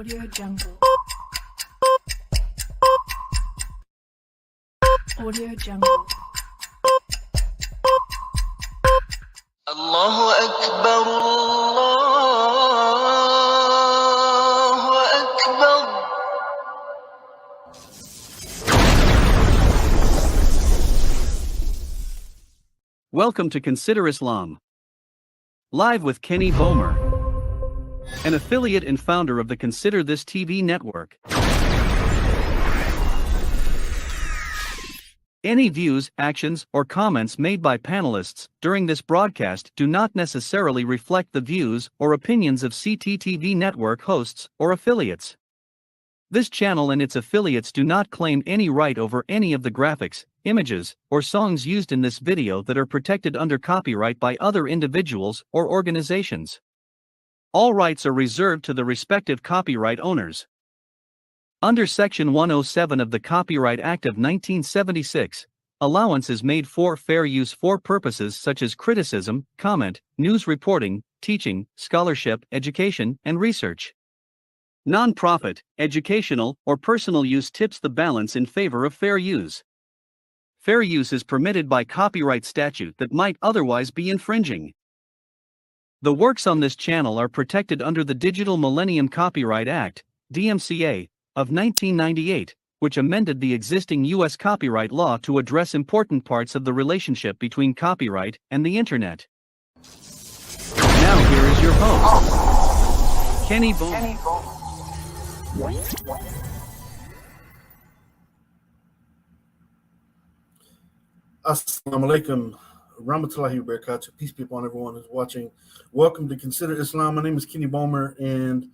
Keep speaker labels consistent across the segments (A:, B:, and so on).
A: Audio Jungle. Audio Jungle.
B: Allahu Akbar, Allahu Akbar.
C: Welcome to Consider Islam. Live with Kenny Bomer, an affiliate and founder of the Consider This TV network. Any views, actions, or comments made by panelists during this broadcast do not necessarily reflect the views or opinions of CTTV network hosts or affiliates. This channel and its affiliates do not claim any right over any of the graphics, images, or songs used in this video that are protected under copyright by other individuals or organizations. All rights are reserved to the respective copyright owners. Under Section 107 of the Copyright Act of 1976, allowance is made for fair use for purposes such as criticism, comment, news reporting, teaching, scholarship, education, and research. Non-profit, educational, or personal use tips the balance in favor of fair use. Fair use is permitted by copyright statute that might otherwise be infringing. The works on this channel are protected under the Digital Millennium Copyright Act, DMCA, of 1998, which amended the existing U.S. copyright law to address important parts of the relationship between copyright and the Internet. Now here is your host, Kenny Bomer.
D: Assalamu alaikum, rahmatullahi wa barakatuh. Peace be upon everyone who's watching. Welcome to Consider Islam. My name is Kenny Bomer, and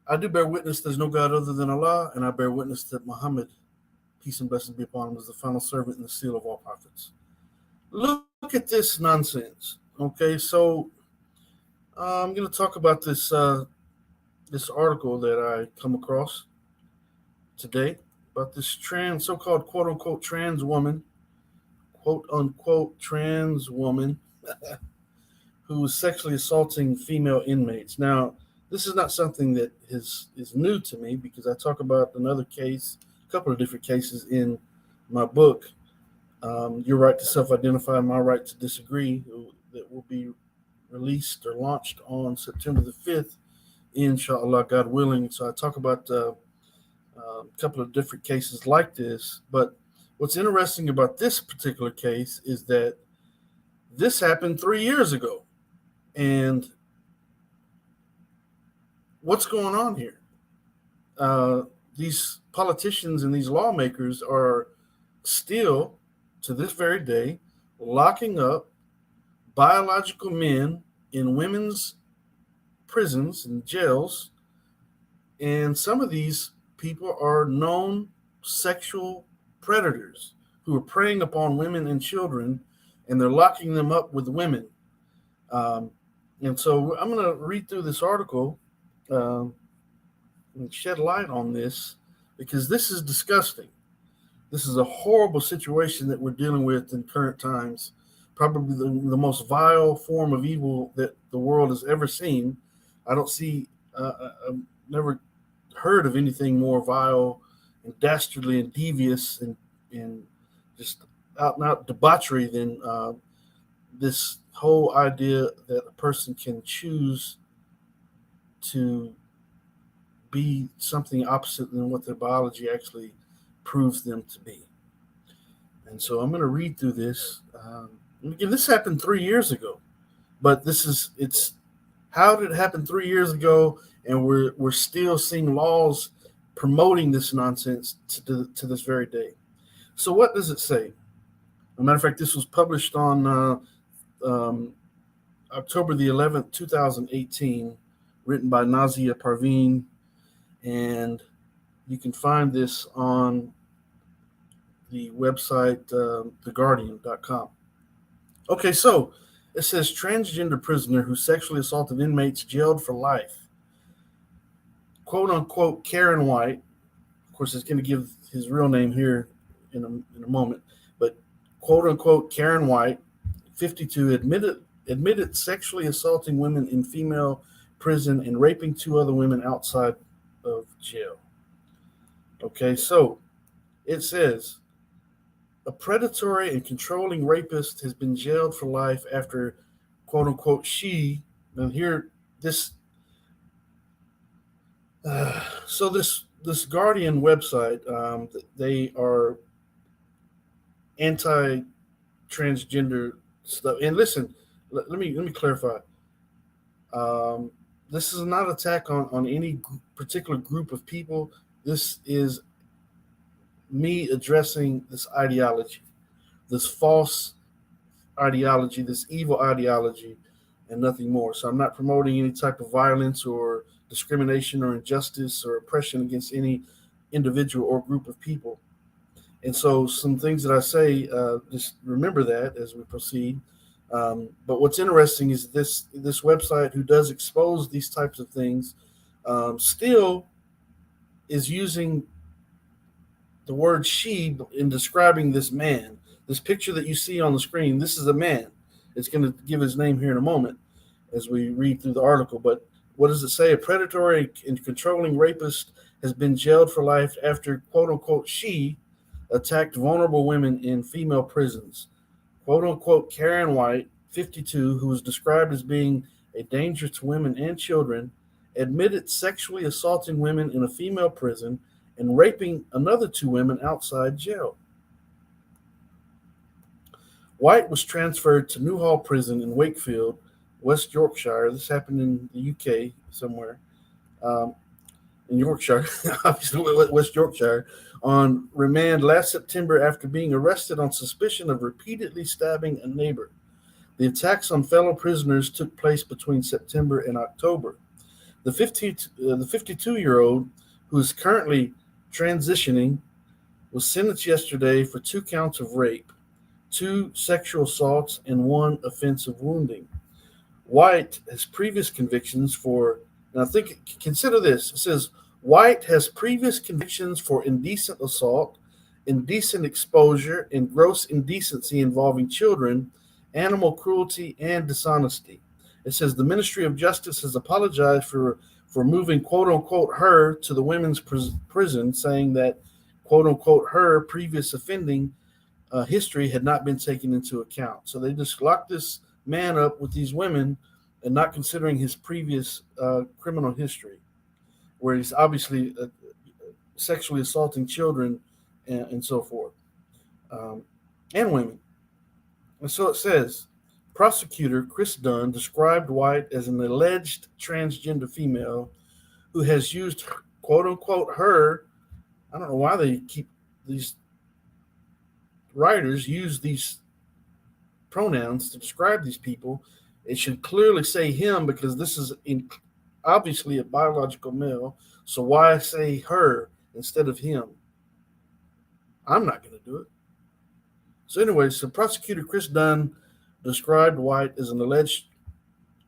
D: I do bear witness there's no God other than Allah, and I bear witness that Muhammad, peace and blessings be upon him, is the final servant and the seal of all prophets. Look at this nonsense. Okay, so I'm going to talk about this article that I come across today about this so-called quote-unquote trans woman, quote-unquote trans woman, who was sexually assaulting female inmates. Now, this is not something that is new to me, because I talk about another case, a couple of different cases in my book, Your Right to Self-Identify, My Right to Disagree, that will be released or launched on September the 5th, inshallah, God willing. So I talk about a couple of different cases like this. But what's interesting about this particular case is that this happened 3 years ago. And what's going on here? These politicians and these lawmakers are still, to this very day, locking up biological men in women's prisons and jails. And some of these people are known sexual predators who are preying upon women and children, and they're locking them up with women. And so I'm going to read through this article and shed light on this, because this is disgusting. This is a horrible situation that we're dealing with in current times, probably the most vile form of evil that the world has ever seen. I don't see, I've never heard of anything more vile and dastardly and devious and just out and out debauchery than this whole idea that a person can choose to be something opposite than what their biology actually proves them to be. And so I'm going to read through this. Again, this happened 3 years ago, but how did it happen 3 years ago, and we're still seeing laws promoting this nonsense to this very day? So what does it say? As a matter of fact, this was published on October the 11th, 2018, written by Nazia Parveen, and you can find this on the website theguardian.com. Okay, so it says transgender prisoner who sexually assaulted inmates jailed for life. Quote unquote Karen White, of course, it's going to give his real name here in a moment, but quote unquote Karen White, 52, admitted sexually assaulting women in female prison and raping 2 other women outside of jail. Okay, so it says a predatory and controlling rapist has been jailed for life after, quote unquote, and here this. So this Guardian website, they are anti-transgender stuff. And listen, let me clarify. Um, this is not an attack on any particular group of people. This is me addressing this ideology, this false ideology, this evil ideology, and nothing more. So I'm not promoting any type of violence or discrimination or injustice or oppression against any individual or group of people. And so some things that I say, just remember that as we proceed. But what's interesting is this website, who does expose these types of things, still is using the word she in describing this man. This picture that you see on the screen, this is a man. It's going to give his name here in a moment as we read through the article. But what does it say? A predatory and controlling rapist has been jailed for life after, quote unquote, she attacked vulnerable women in female prisons. Quote unquote, Karen White, 52, who was described as being a danger to women and children, admitted sexually assaulting women in a female prison and raping another 2 women outside jail. White was transferred to Newhall Prison in Wakefield, West Yorkshire. This happened in the UK somewhere, in Yorkshire, obviously West Yorkshire, on remand last September after being arrested on suspicion of repeatedly stabbing a neighbor. The attacks on fellow prisoners took place between September and October. The 52-year-old, who is currently transitioning, was sentenced yesterday for 2 counts of rape, 2 sexual assaults, and 1 offensive wounding. White has previous convictions for, and I think, consider this. It says, White has previous convictions for indecent assault, indecent exposure, and gross indecency involving children, animal cruelty, and dishonesty. It says the Ministry of Justice has apologized for moving, quote unquote, her to the women's prison, saying that, quote unquote, her previous offending history had not been taken into account. So they just locked this man up with these women and not considering his previous criminal history, where he's obviously sexually assaulting children and so forth, and women. And so it says, prosecutor Chris Dunn described White as an alleged transgender female who has used, quote unquote, her. I don't know why they keep these writers use these pronouns to describe these people. It should clearly say him, because this is obviously a biological male. So why say her instead of him? I'm not going to do it. So anyway, so prosecutor Chris Dunn described White as an alleged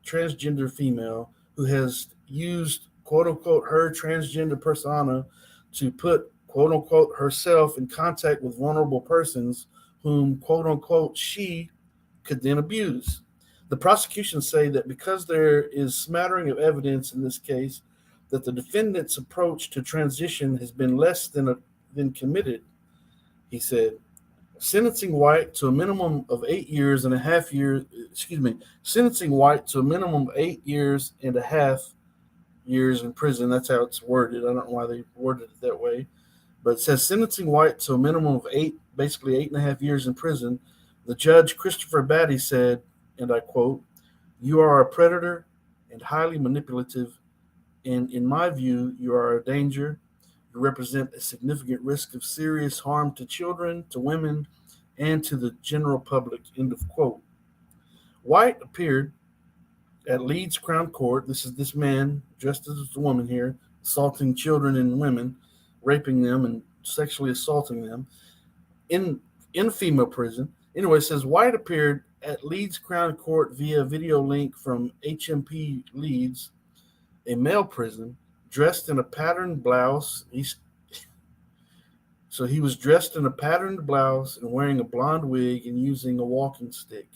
D: transgender female who has used, quote unquote, her transgender persona to put, quote unquote, herself in contact with vulnerable persons whom, quote unquote, she could then abuse. The prosecution say that because there is smattering of evidence in this case that the defendant's approach to transition has been less than committed, he said, sentencing White to a minimum of 8 years and a half years, sentencing White to a minimum of 8 years and a half years in prison. That's how it's worded. I don't know why they worded it that way, but it says sentencing White to a minimum of 8.5 years in prison. The judge, Christopher Batty, said, and I quote, "You are a predator and highly manipulative, and in my view, you are a danger. You represent a significant risk of serious harm to children, to women, and to the general public," end of quote. White appeared at Leeds Crown Court. This is this man dressed as a woman here, assaulting children and women, raping them and sexually assaulting them in female prison. Anyway, it says White appeared at Leeds Crown Court via video link from HMP Leeds, a male prison, dressed in a patterned blouse. So he was dressed in a patterned blouse and wearing a blonde wig and using a walking stick.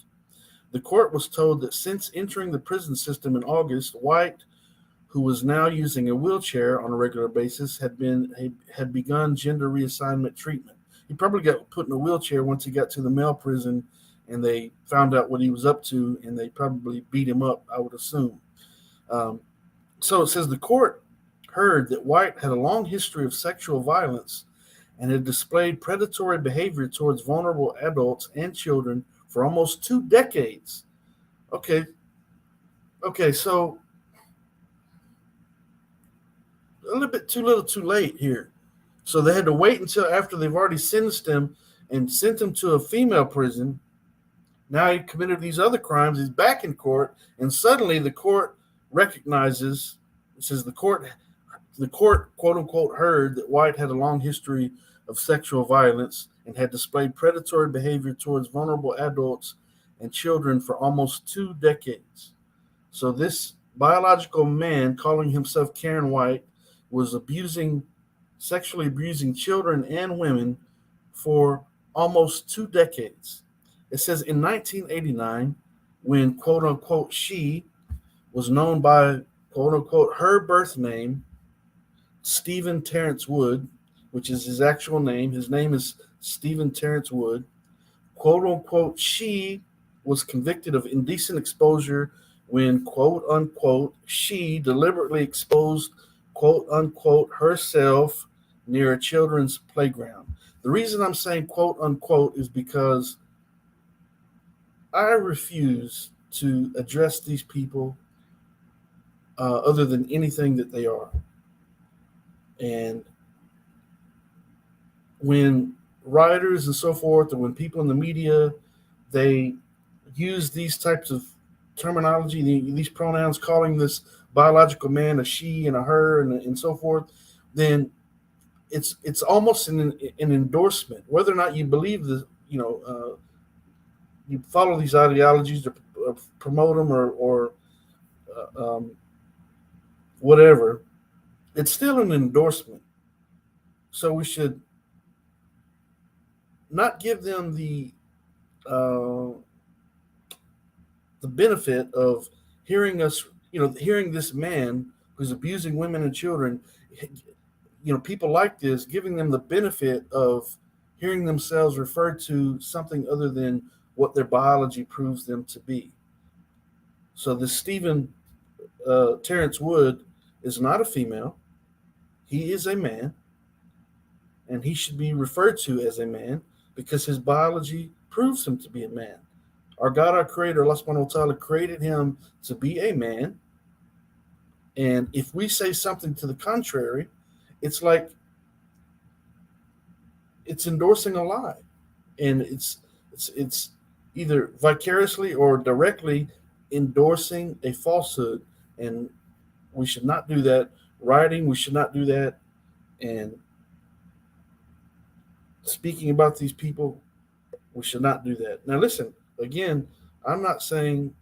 D: The court was told that since entering the prison system in August, White who was now using a wheelchair on a regular basis, had begun gender reassignment treatment. He probably got put in a wheelchair once he got to the male prison, and they found out what he was up to, and they probably beat him up, I would assume. Um, so it says the court heard that White had a long history of sexual violence and had displayed predatory behavior towards vulnerable adults and children for almost 2 decades. Okay, so a little bit too little, too late here. So they had to wait until after they've already sentenced him and sent him to a female prison. Now he committed these other crimes. He's back in court, and suddenly the court recognizes. It says the court, quote unquote, heard that White had a long history of sexual violence and had displayed predatory behavior towards vulnerable adults and children for almost 2 decades. So this biological man, calling himself Karen White, was sexually abusing children and women for almost 2 decades. It says in 1989, when quote unquote she was known by quote unquote her birth name, Stephen Terence Wood, which is his actual name. His name is Stephen Terence Wood. Quote unquote she was convicted of indecent exposure when quote unquote she deliberately exposed quote unquote herself near a children's playground. The reason I'm saying quote unquote is because I refuse to address these people other than anything that they are. And when writers and so forth, or when people in the media, they use these types of terminology, these pronouns, calling this biological man a she and a her and so forth, then it's almost an endorsement. Whether or not you believe this, you follow these ideologies or promote them or whatever, it's still an endorsement. So we should not give them the benefit of hearing us, hearing this man who's abusing women and children, people like this, giving them the benefit of hearing themselves referred to something other than what their biology proves them to be. So this Stephen Terence Wood is not a female. He is a man, and he should be referred to as a man because his biology proves him to be a man. Our God, our Creator, Allah subhanahu wa ta'ala, created him to be a man. And if we say something to the contrary, it's like it's endorsing a lie. And it's either vicariously or directly endorsing a falsehood. And we should not do that. Writing, we should not do that. And speaking about these people, we should not do that. Now, listen, again, I'm not saying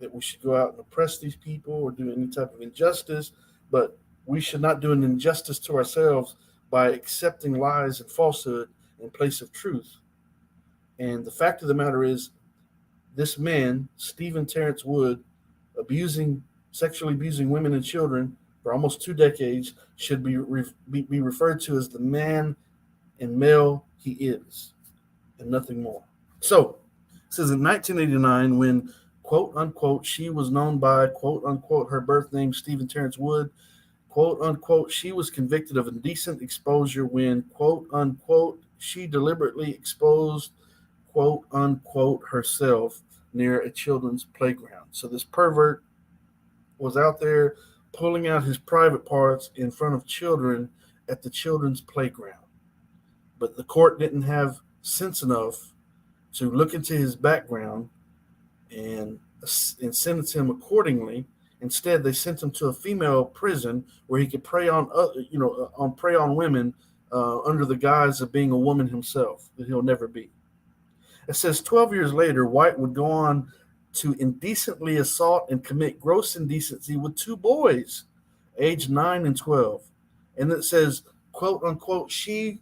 D: that we should go out and oppress these people or do any type of injustice, but we should not do an injustice to ourselves by accepting lies and falsehood in place of truth. And the fact of the matter is, this man, Stephen Terence Wood, sexually abusing women and children for almost 2 decades, should be referred to as the man and male he is, and nothing more. So, it says in 1989, when quote unquote she was known by quote unquote her birth name, Stephen Terence Wood, quote unquote she was convicted of indecent exposure when quote unquote she deliberately exposed quote unquote herself near a children's playground. So this pervert was out there pulling out his private parts in front of children at the children's playground. But the court didn't have sense enough to look into his background and sentence him accordingly. Instead, they sent him to a female prison where he could prey on women under the guise of being a woman himself that he'll never be. It says 12 years later, White would go on to indecently assault and commit gross indecency with 2 boys, aged 9 and 12. And it says, quote unquote, she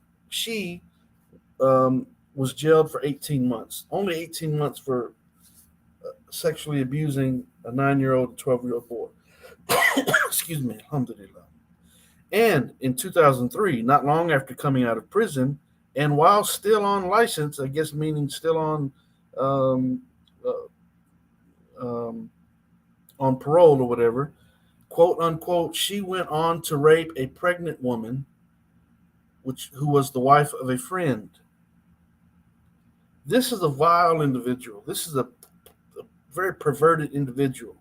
D: was jailed for 18 months. Only 18 months for sexually abusing a 9-year-old and 12-year-old boy. Excuse me, alhamdulillah. And in 2003, not long after coming out of prison, and while still on license, I guess meaning still um, uh, um, on parole or whatever, quote unquote, she went on to rape a pregnant woman, who was the wife of a friend. This is a vile individual. This is a very perverted individual.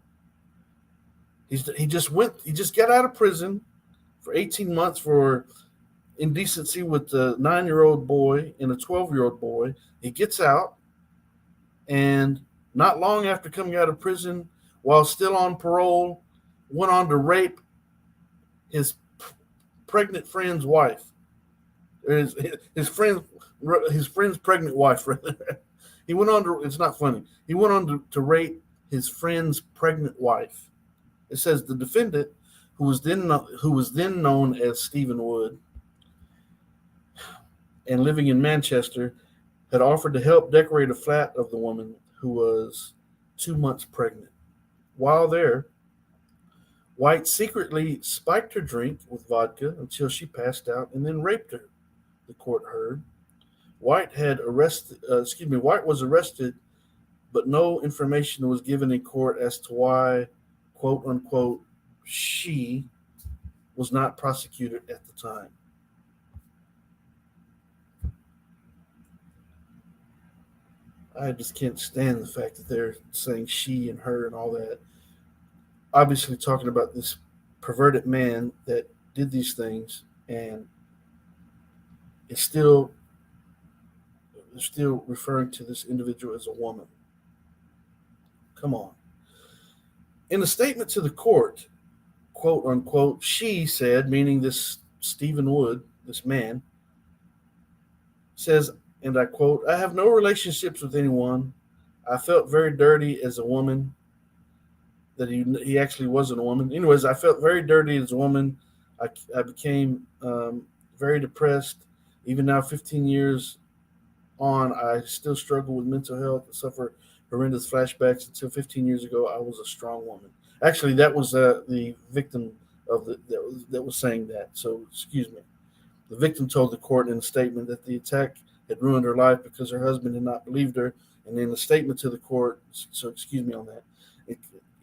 D: He just got out of prison for 18 months for indecency with a 9-year-old boy and a 12-year-old boy. He gets out, and not long after coming out of prison, while still on parole, went on to rape his pregnant friend's wife. His, his friend his friend's pregnant wife. He went on to. It's not funny. He went on to rape his friend's pregnant wife. It says the defendant, who was then known as Stephen Wood, and living in Manchester, had offered to help decorate a flat of the woman who was 2 months pregnant. While there, White secretly spiked her drink with vodka until she passed out and then raped her. The court heard. White was arrested, but no information was given in court as to why, quote unquote, she was not prosecuted at the time. I just can't stand the fact that they're saying she and her and all that. Obviously, talking about this perverted man that did these things, and it's still referring to this individual as a woman. Come on. In a statement to the court, quote unquote, she said, meaning this Stephen Wood, this man, says, and I quote, I have no relationships with anyone. I felt very dirty as a woman. That he actually wasn't a woman. Anyways, I felt very dirty as a woman. I became very depressed. Even now, 15 years on, I still struggle with mental health and suffer horrendous flashbacks. Until 15 years ago, I was a strong woman. Actually, that was the victim of that was saying that. So, excuse me. The victim told the court in a statement that the attack had ruined her life because her husband had not believed her. And in a statement to the court, so excuse me on that.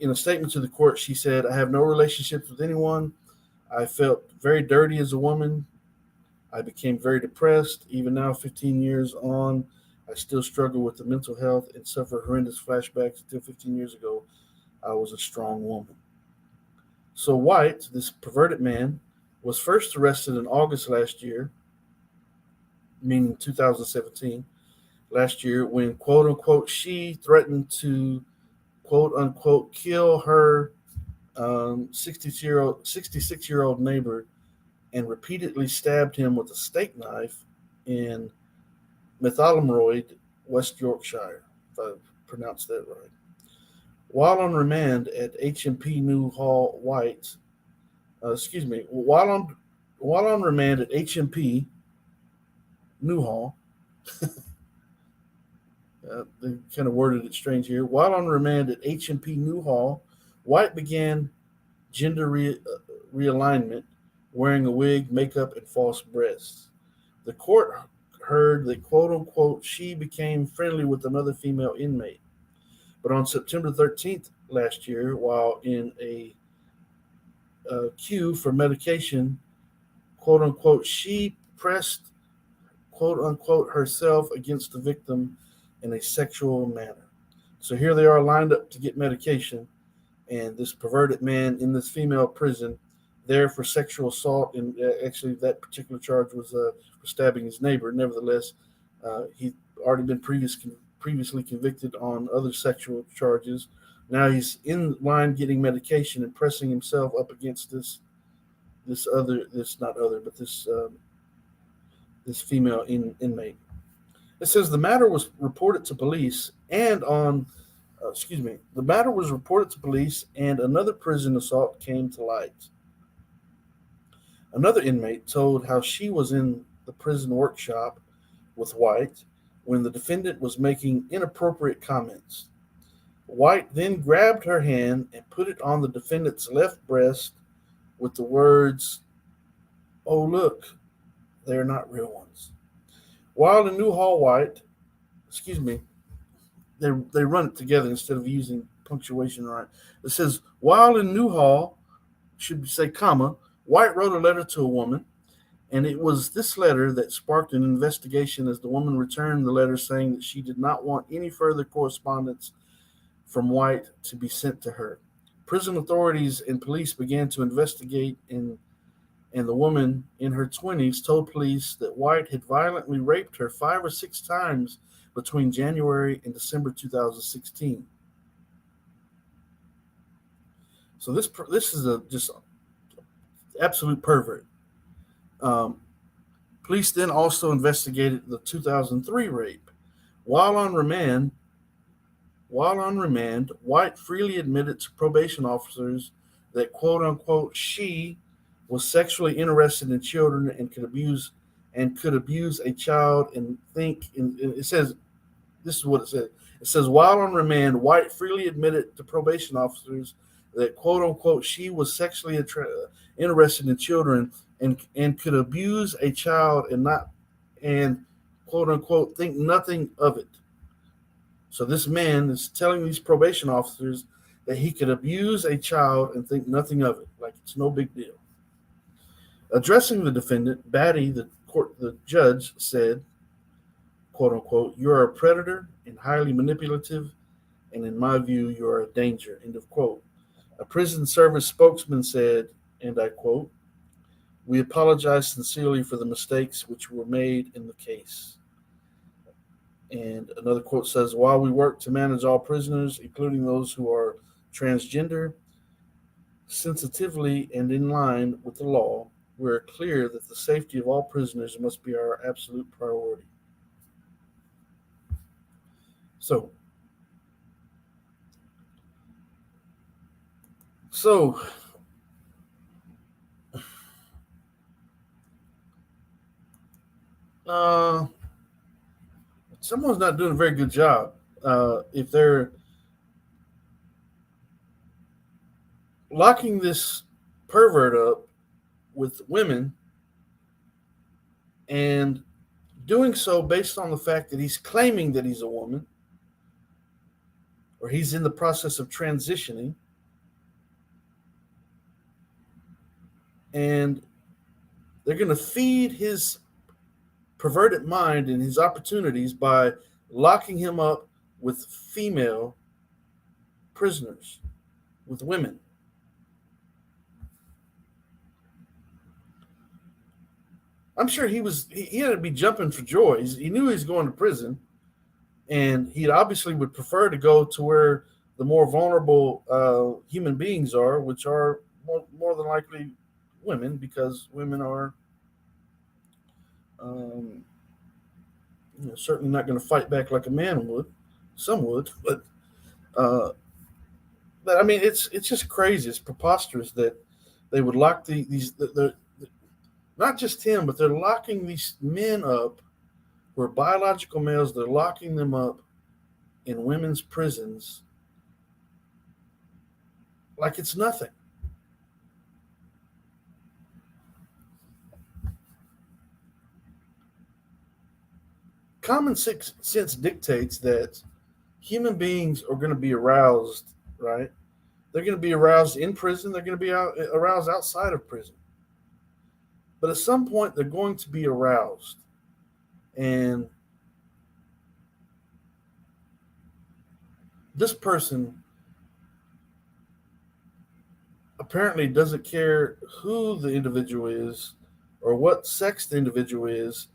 D: In a statement to the court, she said, I have no relationships with anyone. I felt very dirty as a woman. I became very depressed. Even now, 15 years on, I still struggle with the mental health and suffer horrendous flashbacks. Until 15 years ago, I was a strong woman. So White, this perverted man, was first arrested in August last year, meaning 2017, last year, when, quote unquote, she threatened to, quote unquote, kill her 66-year-old neighbor and repeatedly stabbed him with a steak knife in Methalmroyd, West Yorkshire, if I pronounced that right. While on remand at HMP Newhall, while on remand at HMP Newhall, they kind of worded it strange here. While on remand at HMP Newhall, White began gender realignment, wearing a wig, makeup, and false breasts. The court heard that, quote unquote, she became friendly with another female inmate. But on September 13th last year, while in a queue for medication, quote unquote, she pressed, quote unquote, herself against the victim in a sexual manner. So here they are lined up to get medication, and this perverted man in this female prison there for sexual assault, and actually that particular charge was for stabbing his neighbor. Nevertheless, he'd already been previously convicted on other sexual charges. Now he's in line getting medication and pressing himself up against this female inmate. It says the matter was reported to police and the matter was reported to police and another prison assault came to light. Another inmate told how she was in the prison workshop with White when the defendant was making inappropriate comments. White then grabbed her hand and put it on the defendant's left breast with the words, "Oh, look, they're not real ones." While in Newhall, White, excuse me, they run it together instead of using punctuation right. It says, while in Newhall, should say comma, White wrote a letter to a woman, and it was this letter that sparked an investigation as the woman returned the letter saying that she did not want any further correspondence from White to be sent to her. Prison authorities and police began to investigate, and the woman in her 20s told police that White had violently raped her 5 or 6 times between January and December 2016. So this is a just absolute pervert. Um, Police then also investigated the 2003 rape. While on remand, White freely admitted to probation officers that "quote unquote" she was sexually interested in children and could abuse a child and think. And it says this is what it says. It says, while on remand, White freely admitted to probation officers that "quote unquote" she was sexually interested in children and could abuse a child and "quote unquote" think nothing of it. So this man is telling these probation officers that he could abuse a child and think nothing of it, like it's no big deal. Addressing the defendant, Batty, the judge, said, "quote unquote" you are a predator and highly manipulative, and in my view, you are a danger." End of quote. A prison service spokesman said, and I quote, "We apologize sincerely for the mistakes which were made in the case." And another quote says, "While we work to manage all prisoners, including those who are transgender, sensitively and in line with the law, we are clear that the safety of all prisoners must be our absolute priority." So, so uh, someone's not doing a very good job if they're locking this pervert up with women and doing so based on the fact that he's claiming that he's a woman or he's in the process of transitioning, and they're going to feed his perverted mind and his opportunities by locking him up with female prisoners, with women. I'm sure he had to be jumping for joy. He knew he was going to prison, and he obviously would prefer to go to where the more vulnerable human beings are, which are more than likely women, because women are um, certainly not going to fight back like a man would. Some would, uh, but I mean, it's just crazy. It's preposterous that they would lock not just him, but they're locking these men up who are biological males. They're locking them up in women's prisons like it's nothing. Common sense dictates that human beings are going to be aroused, right? They're going to be aroused in prison. They're going to be aroused outside of prison. But at some point, they're going to be aroused. And this person apparently doesn't care who the individual is or what sex the individual is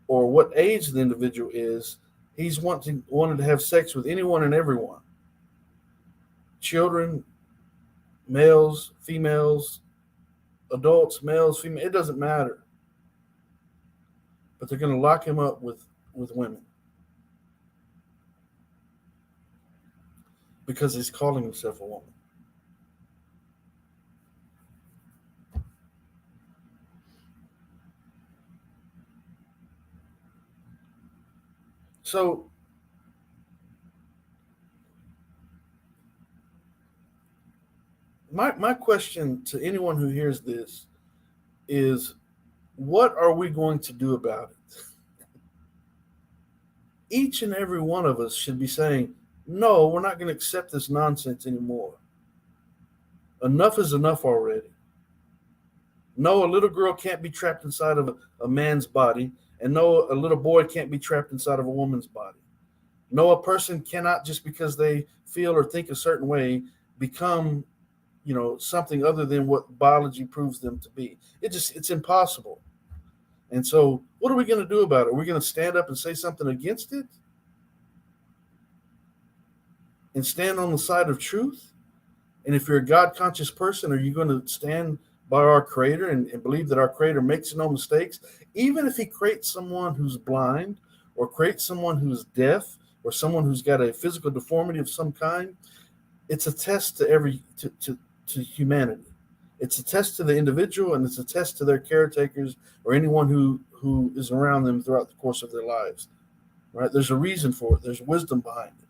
D: or what age the individual is. He's wanted to have sex with anyone and everyone. Children, males, females, adults, males, females, it doesn't matter. But they're going to lock him up with women because he's calling himself a woman. So my question to anyone who hears this is, what are we going to do about it? Each and every one of us should be saying, no, we're not going to accept this nonsense anymore. Enough is enough already. No, a little girl can't be trapped inside of a man's body, and no, a little boy can't be trapped inside of a woman's body. No, a person cannot, just because they feel or think a certain way, become, something other than what biology proves them to be. It's impossible. And so, what are we going to do about it? Are we going to stand up and say something against it and stand on the side of truth? And if you're a God conscious person, are you going to stand by our Creator and believe that our Creator makes no mistakes? Even if He creates someone who's blind, or creates someone who's deaf, or someone who's got a physical deformity of some kind, it's a test to humanity. It's a test to the individual, and it's a test to their caretakers or anyone who is around them throughout the course of their lives. Right? There's a reason for it. There's wisdom behind it.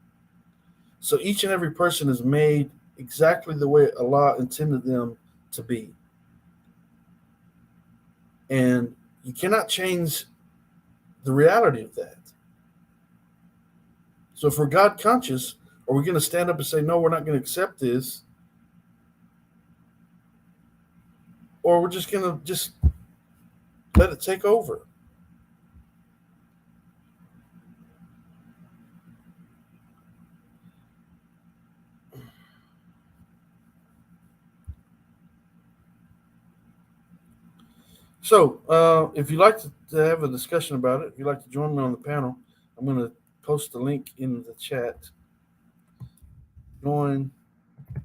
D: So each and every person is made exactly the way Allah intended them to be. And you cannot change the reality of that. So if we're God conscious, are we going to stand up and say, no, we're not going to accept this? Or we're just going to just let it take over? So if you'd like to have a discussion about it, if you'd like to join me on the panel, I'm going to post the link in the chat. Join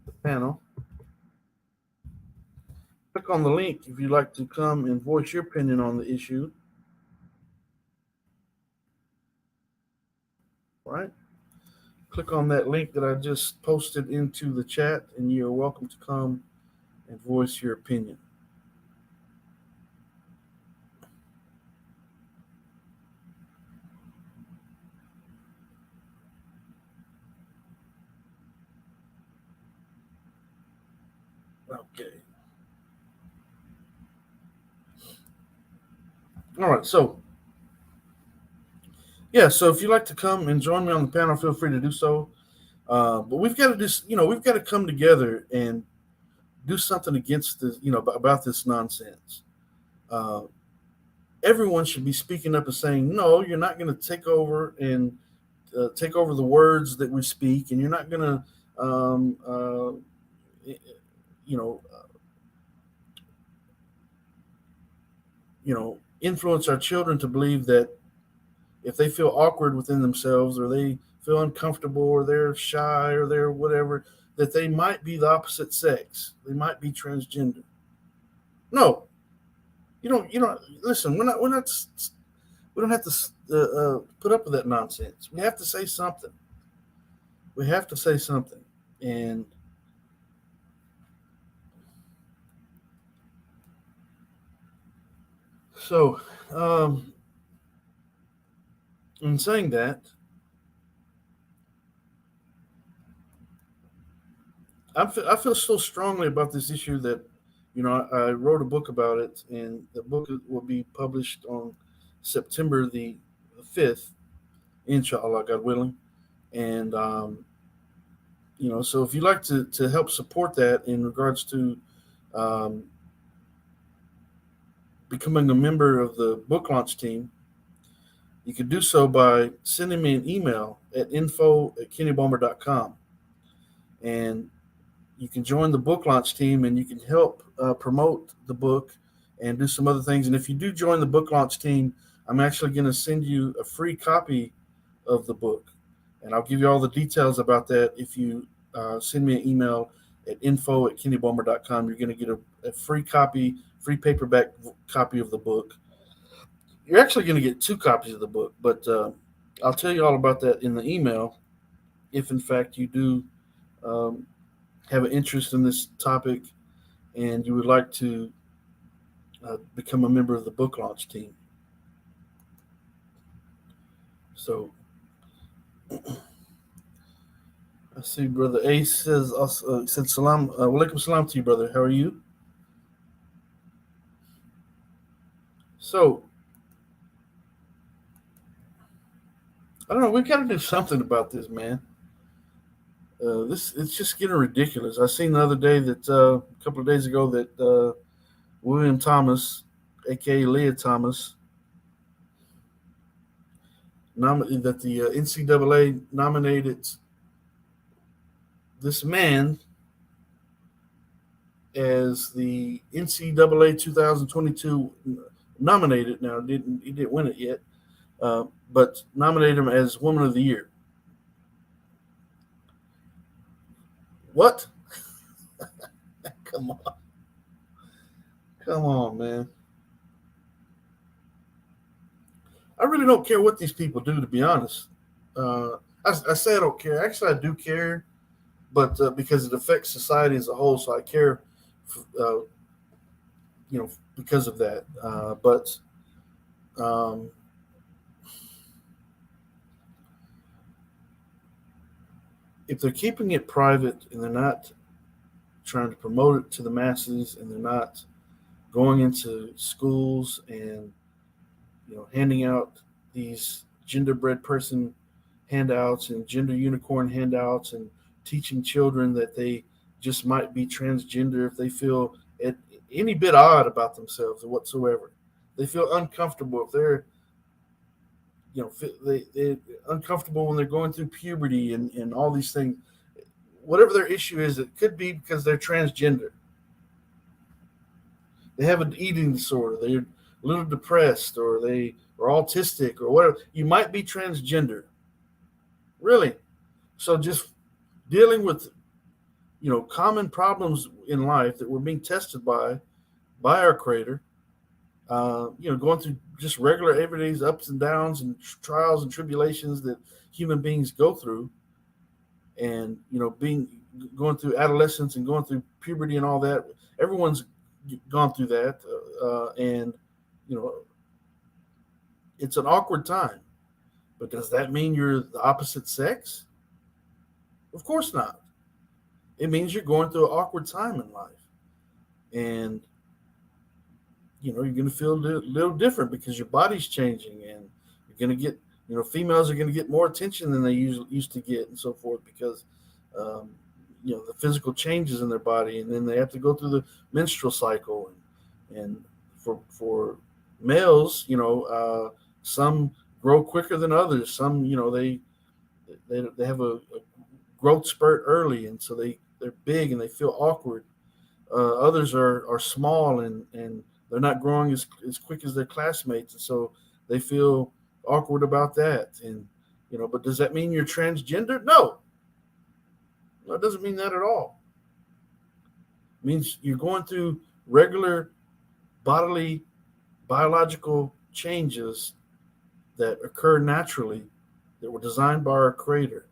D: the panel. Click on the link if you'd like to come and voice your opinion on the issue. All right? Click on that link that I just posted into the chat, and you're welcome to come and voice your opinion. Okay. All right. So if you'd like to come and join me on the panel, feel free to do so. But we've got to we've got to come together and do something against this, about this nonsense. Everyone should be speaking up and saying, no, you're not going to take over and take over the words that we speak, and you're not going to, influence our children to believe that if they feel awkward within themselves, or they feel uncomfortable, or they're shy, or they're whatever, that they might be the opposite sex. They might be transgender. No, you don't listen. We don't have to put up with that nonsense. We have to say something. And so, in saying that, I feel so strongly about this issue that, I wrote a book about it, and the book will be published on September the 5th, inshallah, God willing. And, so if you'd like to help support that in regards to becoming a member of the book launch team, you can do so by sending me an email at info@kennybomber.com. And you can join the book launch team, and you can help promote the book and do some other things. And if you do join the book launch team, I'm actually going to send you a free copy of the book. And I'll give you all the details about that. If you send me an email at info@kennybomber.com, you're going to get a free paperback copy of the book. You're actually going to get 2 copies of the book, but I'll tell you all about that in the email if, in fact, you do have an interest in this topic and you would like to become a member of the book launch team. So I see, Brother Ace said salam, walaikum salam to you, brother. How are you? So, I don't know. We got to do something about this, man. It's just getting ridiculous. I seen the other day that a couple of days ago that William Thomas, a.k.a. Leah Thomas, that the NCAA nominated this man as the NCAA 2022 nominated. Now, he didn't win it yet, but nominated him as Woman of the Year. What? Come on, man. I really don't care what these people do, to be honest. I say I don't care. Actually, I do care, but because it affects society as a whole, so I care. Uh, because of that. But if they're keeping it private and they're not trying to promote it to the masses, and they're not going into schools and handing out these genderbread person handouts and gender unicorn handouts and teaching children that they just might be transgender if they feel any bit odd about themselves or whatsoever. They feel uncomfortable if they're they uncomfortable when they're going through puberty and all these things. Whatever their issue is, it could be because they're transgender. They have an eating disorder. They're a little depressed, or they are autistic, or whatever. You might be transgender. Really. So just dealing with common problems in life that we're being tested by our Creator. Going through just regular everyday's ups and downs and trials and tribulations that human beings go through, and going through adolescence and going through puberty and all that. Everyone's gone through that, and it's an awkward time. But does that mean you're the opposite sex? Of course not. It means you're going through an awkward time in life, and you're going to feel a little different because your body's changing, and you're going to get, females are going to get more attention than they used to get, and so forth, because the physical changes in their body, and then they have to go through the menstrual cycle, and for males, some grow quicker than others. Some, they have a growth spurt early, and so they're big and they feel awkward. Others are small and they're not growing as quick as their classmates, and so they feel awkward about that. And but does that mean you're transgender? No, it doesn't mean that at all. It means you're going through regular bodily, biological changes that occur naturally, that were designed by our Creator.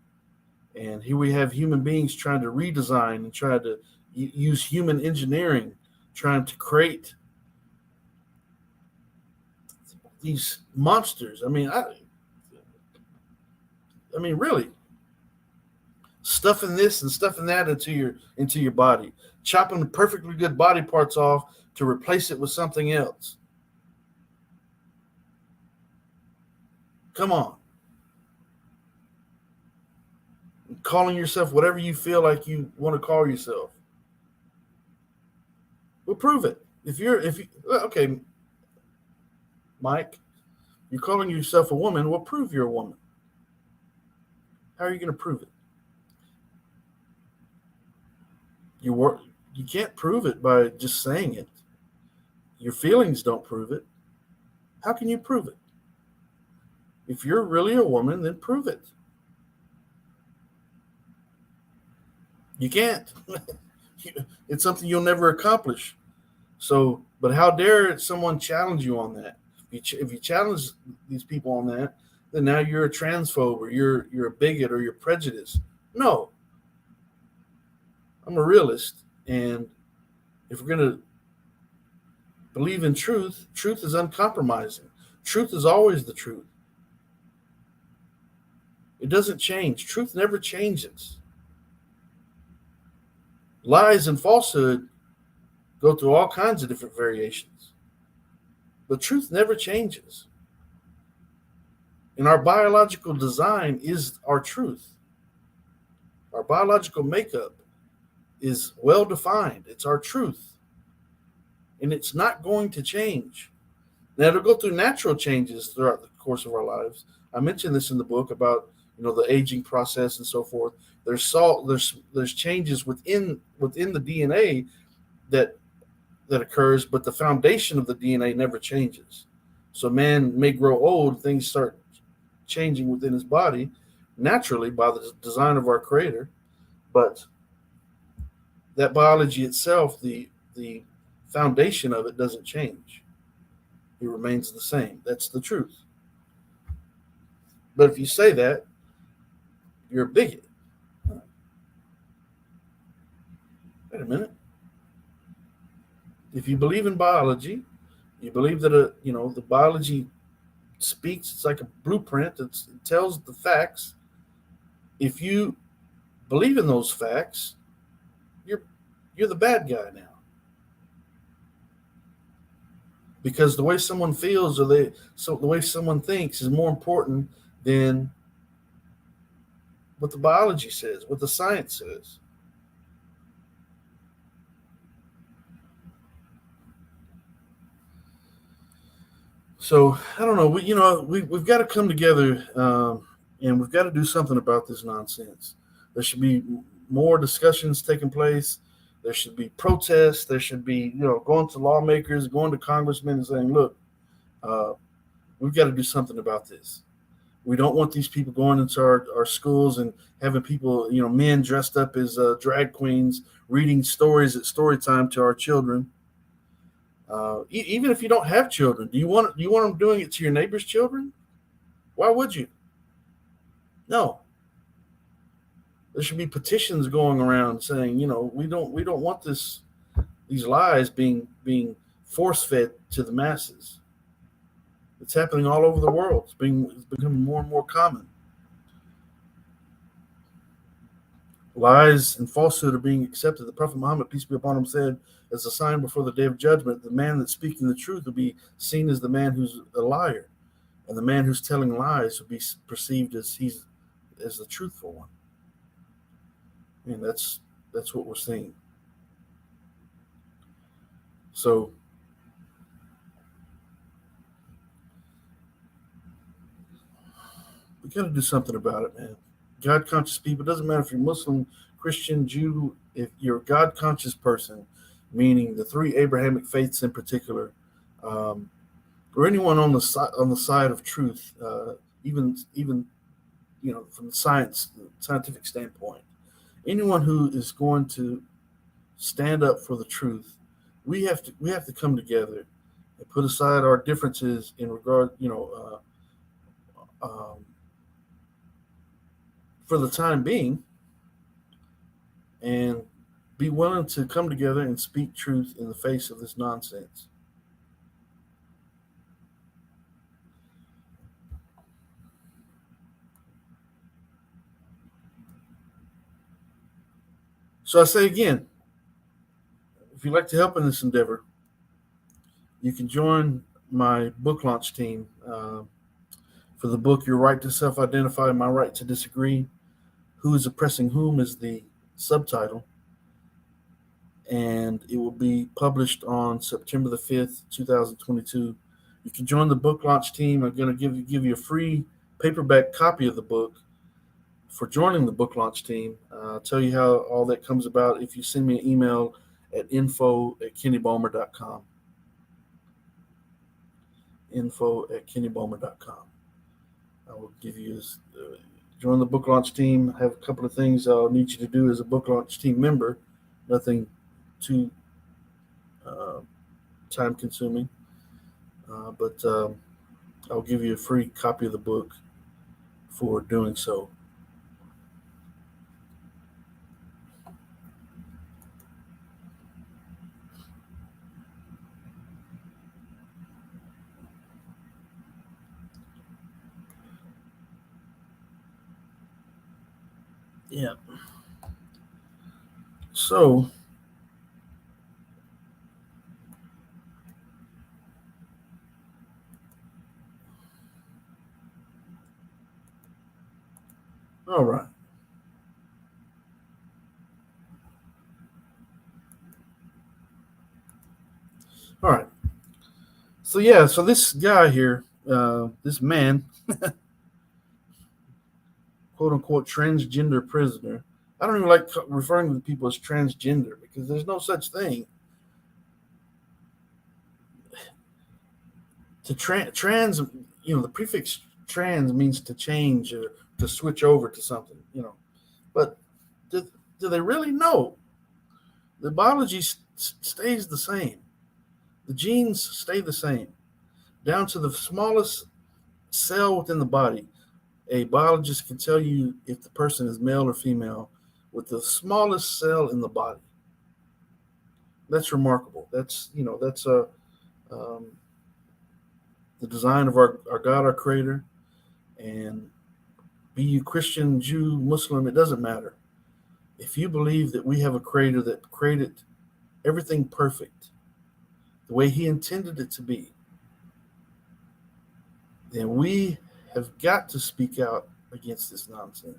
D: And here we have human beings trying to redesign and try to use human engineering, trying to create these monsters. I mean, really, stuffing this and stuffing that into your body, chopping the perfectly good body parts off to replace it with something else. Come on. Calling yourself whatever you feel like you want to call yourself. Well, prove it. Okay, Mike, you're calling yourself a woman. Well, prove you're a woman. How are you going to prove it? You can't prove it by just saying it. Your feelings don't prove it. How can you prove it? If you're really a woman, then prove it. You can't. It's something you'll never accomplish. So, but how dare someone challenge you on that? If you challenge these people on that, then now you're a transphobe, or you're a bigot, or you're prejudiced. No. I'm a realist, and if we're going to believe in truth, truth is uncompromising. Truth is always the truth. It doesn't change. Truth never changes. Lies and falsehood go through all kinds of different variations. The truth never changes. And our biological design is our truth. Our biological makeup is well defined. It's our truth. And it's not going to change. Now it'll go through natural changes throughout the course of our lives. I mentioned this in the book about the aging process and so forth. There's changes within the DNA that occurs, but the foundation of the DNA never changes. So man may grow old, things start changing within his body naturally by the design of our creator, but that biology itself, the foundation of it doesn't change. It remains the same. That's the truth. But if you say that, you're a bigot. Wait a minute. If you believe in biology, you believe that the biology speaks. It's like a blueprint. It tells the facts. If you believe in those facts, you're the bad guy now. Because the way someone feels or the way someone thinks is more important than what the biology says, what the science says. So I don't know. We've got to come together, and we've got to do something about this nonsense. There should be more discussions taking place. There should be protests. There should be going to lawmakers, going to congressmen, and saying, "Look, we've got to do something about this. We don't want these people going into our schools and having people, men dressed up as drag queens, reading stories at story time to our children." Even if you don't have children, do you want them doing it to your neighbor's children? Why would you? No. There should be petitions going around saying, we don't want these lies being force fed to the masses. It's happening all over the world. It's becoming more and more common. Lies and falsehood are being accepted. The Prophet Muhammad, peace be upon him, said, as a sign before the day of judgment, the man that's speaking the truth will be seen as the man who's a liar, and the man who's telling lies will be perceived as the truthful one. And that's what we're seeing. So we got to do something about it, man. God conscious people, it doesn't matter if you're Muslim, Christian, Jew, if you're a God conscious person, meaning the three Abrahamic faiths in particular, or anyone on the side of truth, even from the scientific standpoint, anyone who is going to stand up for the truth, we have to come together and put aside our differences in regard, for the time being, and be willing to come together and speak truth in the face of this nonsense. So I say again, if you'd like to help in this endeavor, you can join my book launch team for the book Your Right to Self-Identify, My Right to Disagree. Who is Oppressing Whom is the subtitle. And it will be published on September the 5th, 2022. You can join the book launch team. I'm going to give you a free paperback copy of the book for joining the book launch team. I'll tell you how all that comes about if you send me an email at info@kennybulmer.com. info@kennybulmer.com. I will give you join the book launch team. I have a couple of things I'll need you to do as a book launch team member. Nothing too time consuming, but I'll give you a free copy of the book for doing so. Yeah. So, all right. All right. So, yeah, so this guy here, this man, quote unquote, transgender prisoner, I don't even like referring to people as transgender because there's no such thing. To trans, the prefix trans means to change or to switch over to something. But do, do they really know? The biology stays the same. The genes stay the same, down to the smallest cell within the body. A biologist can tell you if the person is male or female with the smallest cell in the body. That's remarkable. That's um, the design of our God, our Creator, and be you Christian, Jew, Muslim, it doesn't matter. If you believe that we have a Creator that created everything perfect, the way He intended it to be, then we have got to speak out against this nonsense.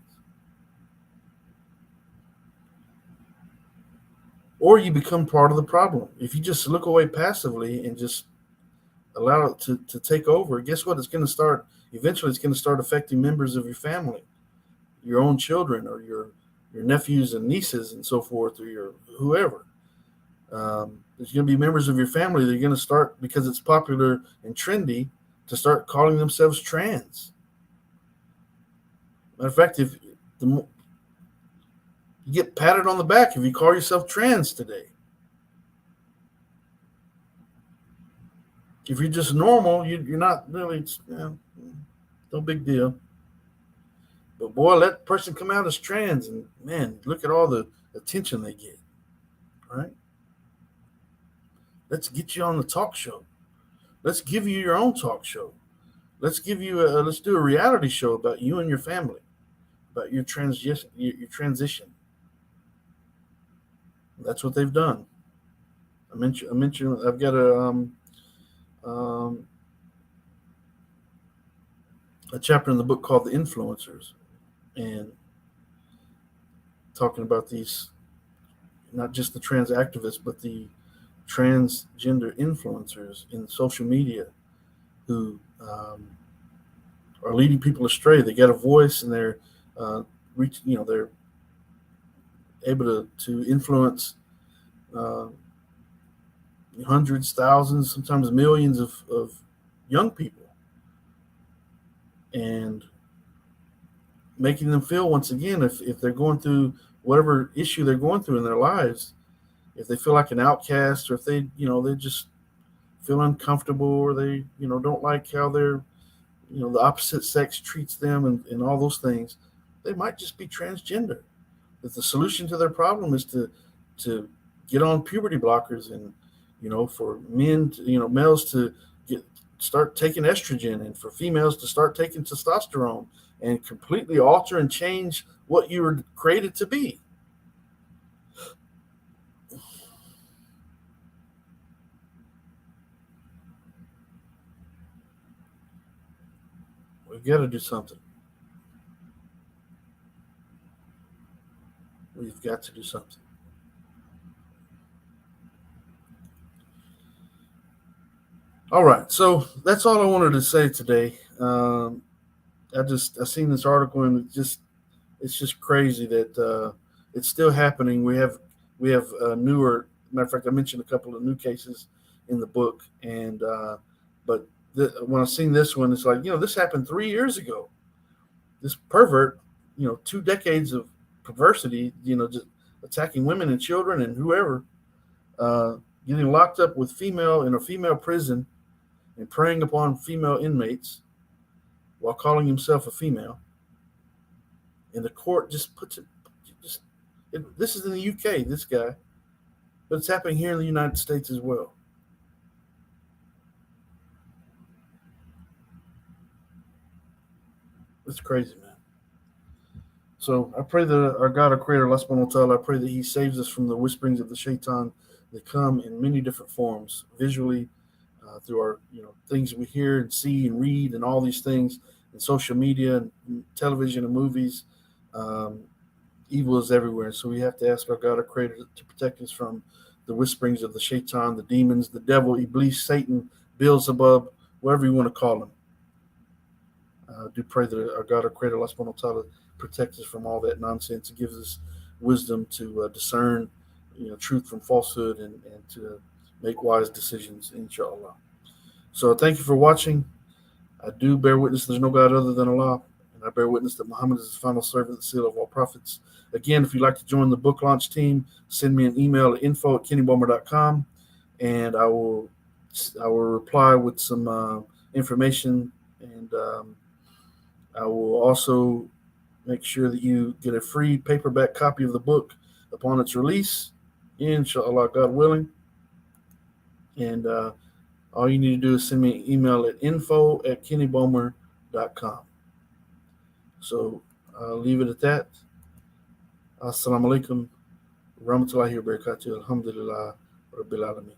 D: Or you become part of the problem. If you just look away passively and just allow it to take over, guess what? It's going to start, eventually, it's going to start affecting members of your family, your own children, or your nephews and nieces, and so forth, or your whoever. There's going to be members of your family that are going to start, because it's popular and trendy, to start calling themselves trans. Matter of fact, if you get patted on the back if you call yourself trans today. If you're just normal, you're not really, no big deal. But boy, let that person come out as trans, and man, look at all the attention they get. Right? Let's get you on the talk show. Let's give you your own talk show. Let's do a reality show about you and your family, about your transition. That's what they've done. I mentioned I've got um, a chapter in the book called The Influencers, and talking about these, not just the trans activists, but the transgender influencers in social media who are leading people astray. They got a voice, and they're they're able to influence uh, hundreds, thousands, sometimes millions of young people, and making them feel, once again, if they're going through whatever issue they're going through in their lives, if they feel like an outcast, or if they just feel uncomfortable, or they don't like how the opposite sex treats them, and all those things, they might just be transgender. That the solution to their problem is to get on puberty blockers, and for men males to start taking estrogen, and for females to start taking testosterone, and completely alter and change what you were created to be. We've got to do something. We've got to do something. All right, so that's all I wanted to say today. I seen this article, and it's just crazy that it's still happening. We have newer. Matter of fact, I mentioned a couple of new cases in the book, and but when I seen this one, it's like, this happened 3 years ago. This pervert, 2 decades of perversity, just attacking women and children and whoever, getting locked up with female in a female prison and preying upon female inmates while calling himself a female. And the court just puts it, this is in the UK, this guy, but it's happening here in the United States as well. It's crazy, man. So I pray that our God, our Creator, Allah subhanahu wa ta'ala, I pray that He saves us from the whisperings of the shaitan that come in many different forms, visually, through our things we hear and see and read and all these things, and social media and television and movies. Um, Evil is everywhere, so we have to ask our God, our Creator, to protect us from the whisperings of the shaitan, the demons, the devil, Iblis, Satan, Beelzebub, whatever you want to call him. I do pray that our God, our Creator, Allah subhanahu wa ta'ala, protect us from all that nonsense and gives us wisdom to discern truth from falsehood and to make wise decisions, inshallah. So thank you for watching. I do bear witness there's no God other than Allah, and I bear witness that Muhammad is the final servant, the seal of all prophets. Again, if you'd like to join the book launch team, send me an email at info@kennybulmer.com, and I will reply with some information, and I will also make sure that you get a free paperback copy of the book upon its release, inshallah, God willing. And all you need to do is send me an email at info@kennybulmer.com. So I'll leave it at that. Assalamu alaikum, rahmatullahi wa barakatuh, alhamdulillah, rabbil alamin.